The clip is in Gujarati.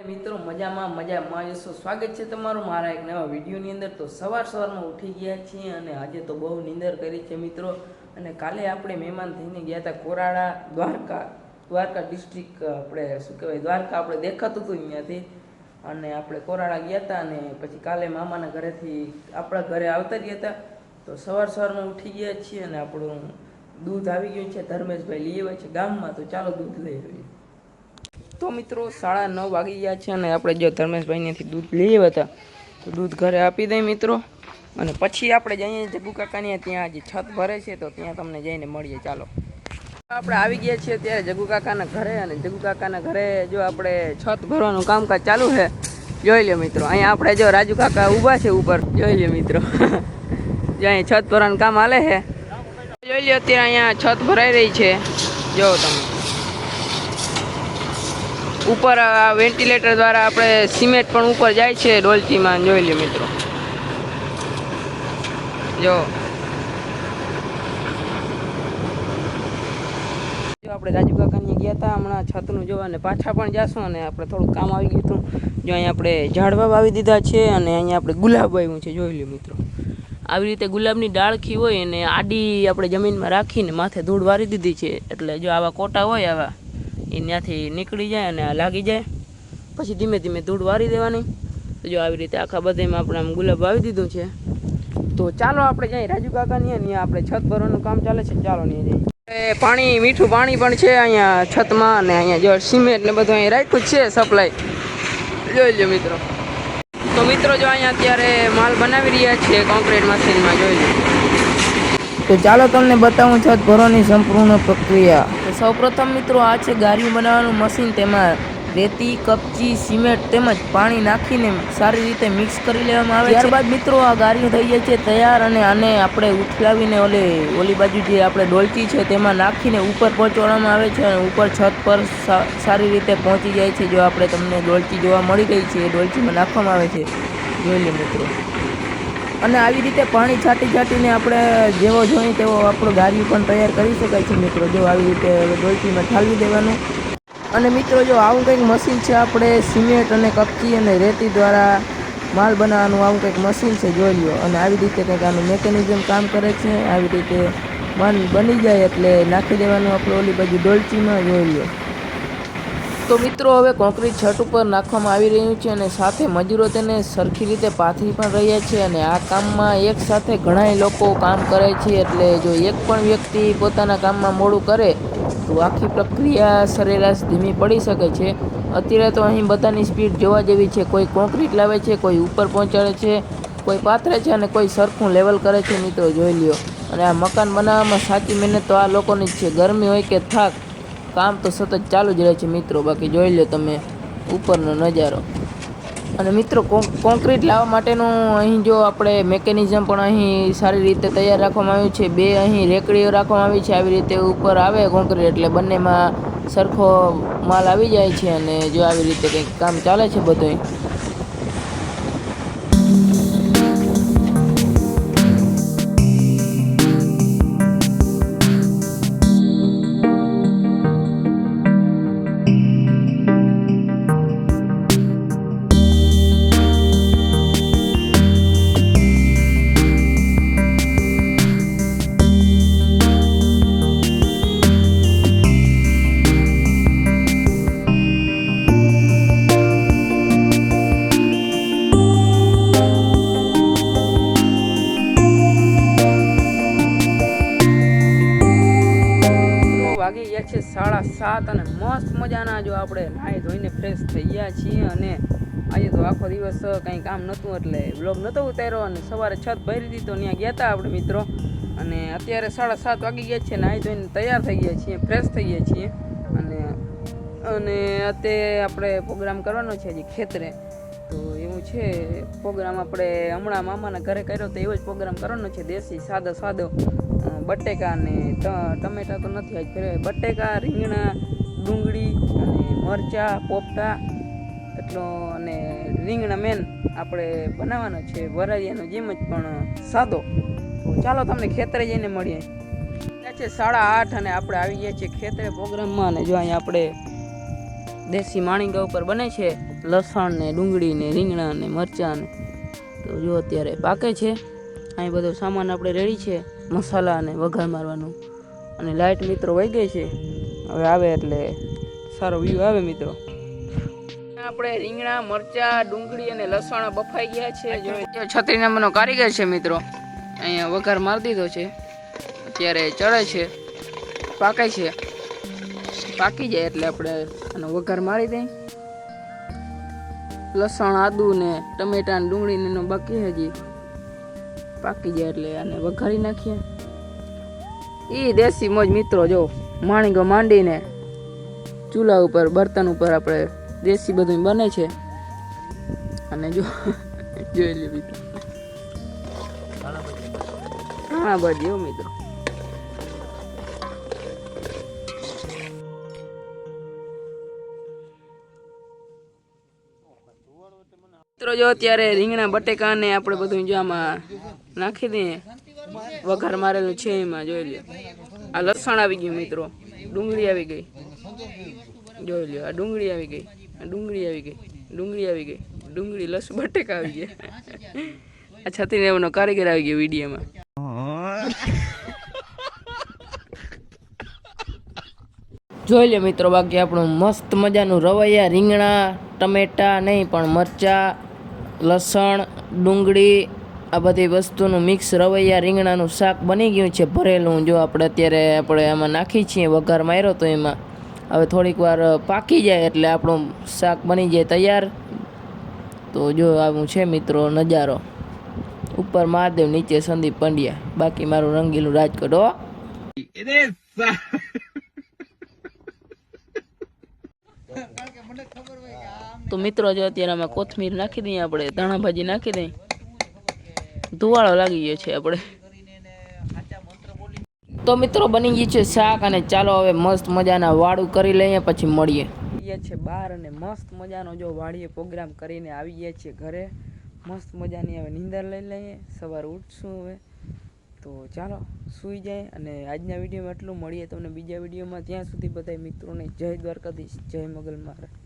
મિત્રો મજામાં જશો। સ્વાગત છે તમારું મારા એક નવા વિડીયોની અંદર। તો સવારમાં ઉઠી ગયા છીએ અને આજે તો બહુ નીંદર કરી છે મિત્રો। અને કાલે આપણે મહેમાન થઈને ગયા હતા કોરાડા દ્વારકા ડિસ્ટ્રિક્ટ, આપણે શું કહેવાય દ્વારકા આપણે દેખાતું હતું અહીંયાથી। અને આપણે કોરાડા ગયા હતા અને પછી કાલે મામાના ઘરેથી આપણા ઘરે આવતા રહ્યા હતા। તો સવારમાં ઉઠી ગયા છીએ અને આપણું દૂધ આવી ગયું છે, ધર્મેશભાઈ લઈ આવ્યા છે ગામમાં। તો ચાલો દૂધ લઈ આવીએ। તો મિત્રો 9:30 વાગી ગયા છે અને આપણે જો ધર્મેશભાઈનેથી દૂધ લઈ આવ્યા હતા તો દૂધ ઘરે આપી દઈએ મિત્રો। અને પછી આપણે જઈએ જગ્ગુ કાકાની ત્યાં જે છત ભરે છે તો ત્યાં તમને જઈને મળીએ। ચાલો આપણે આવી ગયા છીએ ત્યારે જગ્ગુ કાકાના ઘરે, અને જગ્ગુ કાકાના ઘરે જો આપણે છત ભરવાનું કામકાજ ચાલુ છે। જોઈ લો મિત્રો, અહીંયા આપણે જો રાજુ કાકા ઊભા છે ઉપર, જોઈ લો મિત્રો જો અહીંયા છત ભરવાનું કામ હાલે છે। જોઈ લો અત્યારે અહીંયા છત ભરાઈ રહી છે, જો તમે ઉપર વેન્ટિલેટર દ્વારા આપણે સિમેન્ટ પણ ઉપર જાય છે ડોલચીમાં, જોઈ લો મિત્રો। જો આપણે રાજુ કાકાની ગયા હતા હમણાં છતનું જોવા, અને પાછા પણ જાશું અને આપણે થોડું કામ આવી ગયું હતું। જો અહીંયા આપણે ઝાડવા વાવી દીધા છે અને અહીંયા આપણે ગુલાબ વાવ્યું છે, જોઈ લો મિત્રો। આવી રીતે ગુલાબની ડાળખી હોય અને આડી આપણે જમીનમાં રાખીને માથે ધૂળ વારી દીધી છે, એટલે જો આવા કોટા હોય આવા એ ત્યાંથી નીકળી જાય અને લાગી જાય, પછી ધીમે ધીમે ધૂળ વારી દેવાની। તો જો આવી રીતે આખા બધામાં આપણે આમ ગુલાબ વાવી દીધું છે। તો ચાલો આપણે જઈએ રાજુ કાકાની, ત્યાં આપણે છત ભરવાનું કામ ચાલે છે, ચાલો ત્યાં જઈએ। પાણી, મીઠું પાણી પણ છે અહીંયા છતમાં, અને અહીંયા જો સિમેન્ટ ને બધું અહીં રાખ્યું જ છે સપ્લાય, જોઈ લો મિત્રો। તો મિત્રો જો અહીંયા અત્યારે માલ બનાવી રહ્યા છે કોન્ક્રીટ મશીનમાં, જોઈ લો। તો ચાલો તમને બતાવું છત ભરવાની સંપૂર્ણ પ્રક્રિયા। તો સૌપ્રથમ મિત્રો આ છે ગારીઓ બનાવવાનું મશીન, તેમાં રેતી, કપચી, સિમેન્ટ તેમજ પાણી નાખીને સારી રીતે મિક્સ કરી લેવામાં આવે છે। ત્યારબાદ મિત્રો આ ગારીઓ થઈ જાય છે તૈયાર, અને આને આપણે ઉથલાવીને ઓલી બાજુ જે આપણે ડોલચી છે તેમાં નાખીને ઉપર પહોંચાડવામાં આવે છે, અને ઉપર છત પર સારી રીતે પહોંચી જાય છે। જો આપણે તમને ડોલચી જોવા મળી રહી છે એ ડોલચીમાં નાખવામાં આવે છે, જોઈ લો મિત્રો। અને આવી રીતે પાણી છાંટીને આપણે જેવો જોઈએ તેવો આપણો ગારીઓ પણ તૈયાર કરી શકાય છે મિત્રો। જો આવી રીતે ડોલચીમાં ઠાલવી દેવાનું, અને મિત્રો જો આવું કંઈક મશીન છે, આપણે સિમેન્ટ અને કપચી અને રેતી દ્વારા માલ બનાવવાનું આવું કંઈક મશીન છે, જોઈ લો। અને આવી રીતે કંઈક આનું મેકેનિઝમ કામ કરે છે, આવી રીતે બની જાય એટલે નાખી દેવાનું આપણે ઓલી બાજુ ડોલચીમાં, જોઈ લો। તો મિત્રો હવે કોન્ક્રીટ છત ઉપર નાખવામાં આવી રહ્યું છે, અને સાથે મજૂરો તેને સરખી રીતે પાથરી પણ રહ્યા છે। અને આ કામમાં એક સાથે ઘણા લોકો કામ કરે છે, એટલે જો એક પણ વ્યક્તિ પોતાના કામમાં મોડું કરે તો આખી પ્રક્રિયા સરેરાશ ધીમી પડી શકે છે। અત્યારે તો અહીં બધાની સ્પીડ જોવા જેવી છે, કોઈ કોન્ક્રીટ લાવે છે, કોઈ ઉપર પહોંચાડે છે, કોઈ પાથરે છે અને કોઈ સરખું લેવલ કરે છે મિત્રો, જોઈ લ્યો। અને આ મકાન બનાવવામાં સાચી મહેનત તો આ લોકોની જ છે, ગરમી હોય કે થાક, કામ તો સતત ચાલુ જ રહે છે મિત્રો। બાકી જોઈ લો તમે ઉપરનો નજારો। અને મિત્રો કોન્ક્રીટ લાવવા માટેનું અહીં જો આપણે મેકેનિઝમ પણ અહીં સારી રીતે તૈયાર રાખવામાં આવ્યું છે। બે અહીં રેકડીઓ રાખવામાં આવી છે, આવી રીતે ઉપર આવે કોન્ક્રીટ એટલે બંનેમાં સરખો માલ આવી જાય છે, અને જો આવી રીતે કંઈક કામ ચાલે છે બધું। વાગી ગયા છે 7:30 અને મસ્ત મજાના જો આપણે નાહી ધોઈને ફ્રેશ થઈ ગયા છીએ। અને આજે તો આખો દિવસ કંઈ કામ નહોતું એટલે વ્લોગ નહોતો ઉતાર્યો, અને સવારે છત ભરી દીધી તો ત્યાં ગયા હતા આપણે મિત્રો। અને અત્યારે 7:30 વાગી ગયા છે, નાહી ધોઈને તૈયાર થઈ ગયા છીએ, ફ્રેશ થઈ ગયા છીએ। અને અત્યારે આપણે પ્રોગ્રામ કરવાનો છે હજી ખેતરે, તો એવું છે પ્રોગ્રામ આપણે હમણાં મામાના ઘરે કર્યો તો એવો જ પ્રોગ્રામ કરવાનો છે, દેશી સાદો બટેકા ને ટમેટા તો નથી આજ કર્યો, બટેકા, રીંગણા, ડુંગળી અને મરચાં, પોપટા એટલો, અને રીંગણા મેન આપણે બનાવવાનો છે વરાળિયાનો જેમ જ પણ સાદો। તો ચાલો તમને ખેતરે જઈને મળીએ। ત્યાં છે 8:30 અને આપણે આવી ગયા છીએ ખેતરે પ્રોગ્રામમાં, અને જો અહીંયા આપણે દેશી માણીગા ઉપર બને છે લસણ ને ડુંગળી ને રીંગણા ને મરચાં ને. તો જો અત્યારે પાકે છે. અહીં બધો સામાન આપણે રેડી છે, મસાલા અને વઘાર મારવાનું. અને લાઇટ મિત્રો વહી ગઈ છે. હવે આવે એટલે સારો વ્યૂ આવે મિત્રો. આપણે રીંગણા મરચા ડુંગળી અને લસણ બફાઈ ગયા છે. જો 36 નંબરનો કારીગર છે મિત્રો. અહીંયા વઘાર મારી દીધો છે. અત્યારે ચડે છે, પાકે છે. પાકી જાય એટલે આપણે આનો વઘાર મારી દઈએ. લસણ આદુ ને ટમેટા ને ડુંગળી ને બાકી હજી પાકી જાય એટલે આને વઘારી નાખીએ. એ દેશી મોજ મિત્રો. જો માણીગો માંડીને ચૂલા ઉપર બર્તન ઉપર આપણે દેશી બધું બને છે. અને જો જોઈ લે મિત્રો, ઘણા બધી એવું મિત્રો. મિત્રો જો અત્યારે રીંગણા બટેકા ને આપણે બધું જો આમાં નાખી દઈએ. વઘાર મારેલું છે એમાં જોઈ લો. આ લસણ આવી ગયું મિત્રો, ડુંગળી આવી ગઈ, જોઈ લો. આ ડુંગળી આવી ગઈ, ડુંગળી આવી ગઈ, ડુંગળી આવી ગઈ, ડુંગળી લસણ બટેકા આવી ગયા. આ 36 નંબરનો કારીગર આવી ગયો વિડીયોમાં. જોઈ લે મિત્રો, બાકી આપણું મસ્ત મજાનું રવૈયા રીંગણા ટમેટા નહીં પણ મરચા લસણ ડુંગળી આ બધી વસ્તુનું મિક્સ રવૈયા રીંગણાનું શાક બની ગયું છે ભરેલું. જો આપણે અત્યારે આમાં નાખી છીએ, વઘાર માર્યો તો એમાં. હવે થોડીક વાર પાકી જાય એટલે આપણું શાક બની જાય તૈયાર. તો જો આવું છે મિત્રો નજારો. ઉપર મહાદેવ, નીચે સંદીપ પંડ્યા, બાકી મારું રંગીલું રાજકોટ. હો તો મિત્રો જો અત્યારે આમાં કોથમીર નાખી દઈએ, આપણે ધાણા ભાજી નાખી દઈએ. ધુવાળો લાગી ગયો છે આપણે. તો મિત્રો બની ગયું છે શાક. અને ચાલો હવે મસ્ત મજાના વાળું કરી લઈએ, પછી મળીએ. છે બહાર અને મસ્ત મજાનો જો વાડીએ પ્રોગ્રામ કરીને આવી ગયા છીએ ઘરે. મસ્ત મજાની હવે નીંદર લઈ લઈએ. સવારે ઉઠશું હવે. તો ચાલો સૂઈ જાય. અને આજના વિડીયોમાં એટલું. મળીએ તમને બીજા વિડીયોમાં. ત્યાં સુધી બધા મિત્રોને જય દ્વારકાધીશ, જય મોગલ મહારાજ.